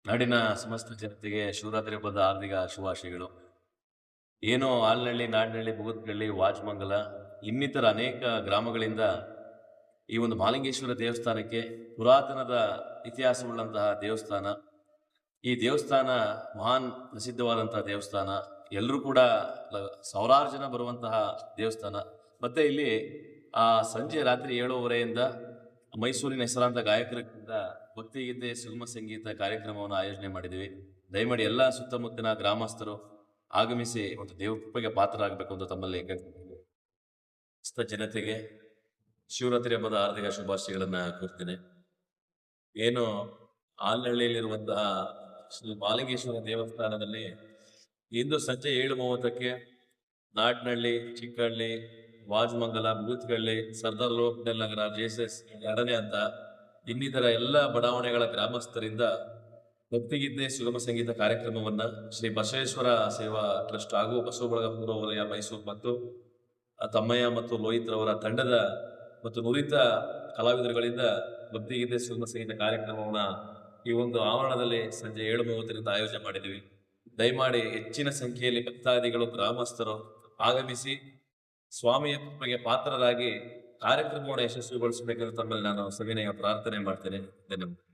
ನಾಡಿನ ಸಮಸ್ತ ಜನತೆಗೆ ಶಿವರಾತ್ರಿ ಹಬ್ಬದ ಹಾರ್ದಿಕ ಶುಭಾಶಯಗಳು. ಏನೋ ಆಲ್ನಹಳ್ಳಿ, ನಾಡನಹಳ್ಳಿ, ಬೂತ್ಗಳ್ಳಿ, ವಾಜಮಂಗಲ ಇನ್ನಿತರ ಅನೇಕ ಗ್ರಾಮಗಳಿಂದ ಈ ಒಂದು ಮಹಾಲಿಂಗೇಶ್ವರ ದೇವಸ್ಥಾನಕ್ಕೆ ಪುರಾತನದ ಇತಿಹಾಸವುಳ್ಳಂತಹ ದೇವಸ್ಥಾನ. ಈ ದೇವಸ್ಥಾನ ಮಹಾನ್ ಪ್ರಸಿದ್ಧವಾದಂತಹ ದೇವಸ್ಥಾನ. ಎಲ್ಲರೂ ಕೂಡ ಸಾವಿರಾರು ಜನ ಬರುವಂತಹ ದೇವಸ್ಥಾನ. ಮತ್ತೆ ಇಲ್ಲಿ ಸಂಜೆ ರಾತ್ರಿ 7:30ಯಿಂದ ಮೈಸೂರಿನ ಹೆಸರಾಂತ ಗಾಯಕರಿಂದ ಭಕ್ತಿಗೀತೆ, ಸುಗಮ ಸಂಗೀತ ಕಾರ್ಯಕ್ರಮವನ್ನು ಆಯೋಜನೆ ಮಾಡಿದ್ದೀವಿ. ದಯಮಾಡಿ ಎಲ್ಲ ಸುತ್ತಮುತ್ತಿನ ಗ್ರಾಮಸ್ಥರು ಆಗಮಿಸಿ ಒಂದು ದೇವ್ರ ಕೃಪೆಗೆ ಪಾತ್ರರಾಗಬೇಕು ಅಂತ ತಮ್ಮಲ್ಲಿ ಜನತೆಗೆ ಶಿವರಾತ್ರಿ ಹಬ್ಬದ ಹಾರ್ದಿಕ ಶುಭಾಶಯಗಳನ್ನ ಕೋರ್ತೇನೆ. ಏನು ಆಲ್ನಹಳ್ಳಿಯಲ್ಲಿರುವಂತಹ ಶ್ರೀ ಮಹಾಲಿಂಗೇಶ್ವರ ದೇವಸ್ಥಾನದಲ್ಲಿ ಇಂದು ಸಂಜೆ 7:30ಕ್ಕೆ ನಾಡ್ನಹಳ್ಳಿ, ಚಿಕ್ಕಹಳ್ಳಿ, ವಾಜಮಂಗಲ, ಬೂತ್ಗಳ್ಳಿ, ಸರ್ದಾರ್ ಲೋಕಲ್ ನಗರ, JSS ಎರಡನೇ ಅಂತ ಇನ್ನಿತರ ಎಲ್ಲ ಬಡಾವಣೆಗಳ ಗ್ರಾಮಸ್ಥರಿಂದ ಭಕ್ತಿಗೀತೆ, ಸುಗಮ ಸಂಗೀತ ಕಾರ್ಯಕ್ರಮವನ್ನ ಶ್ರೀ ಬಸವೇಶ್ವರ ಸೇವಾ ಟ್ರಸ್ಟ್ ಹಾಗೂ ಬಸವಬಳಗ ಪೂರ್ವ ವಲಯ ಮೈಸೂರು ಮತ್ತು ತಮ್ಮಯ್ಯ ಮತ್ತು ಲೋಹಿತ್ ರವರ ತಂಡದ ಮತ್ತು ನುರಿತ ಕಲಾವಿದರುಗಳಿಂದ ಭಕ್ತಿಗೀತೆ, ಸುಗಮ ಸಂಗೀತ ಕಾರ್ಯಕ್ರಮವನ್ನ ಈ ಒಂದು ಆವರಣದಲ್ಲಿ ಸಂಜೆ 7:30ರಿಂದ ಆಯೋಜನೆ ಮಾಡಿದ್ದೀವಿ. ದಯಮಾಡಿ ಹೆಚ್ಚಿನ ಸಂಖ್ಯೆಯಲ್ಲಿ ಭಕ್ತಾದಿಗಳು, ಗ್ರಾಮಸ್ಥರು ಆಗಮಿಸಿ ಸ್ವಾಮಿಯ ಕೃಪೆಗೆ ಪಾತ್ರರಾಗಿ ಕಾರ್ಯಕ್ರಮವನ್ನು ಯಶಸ್ವಿಗೊಳಿಸಬೇಕೆಂದು ತಮ್ಮಲ್ಲಿ ನಾನು ಸವಿನಯ ಪ್ರಾರ್ಥನೆ ಮಾಡ್ತೇನೆ. ಧನ್ಯವಾದ.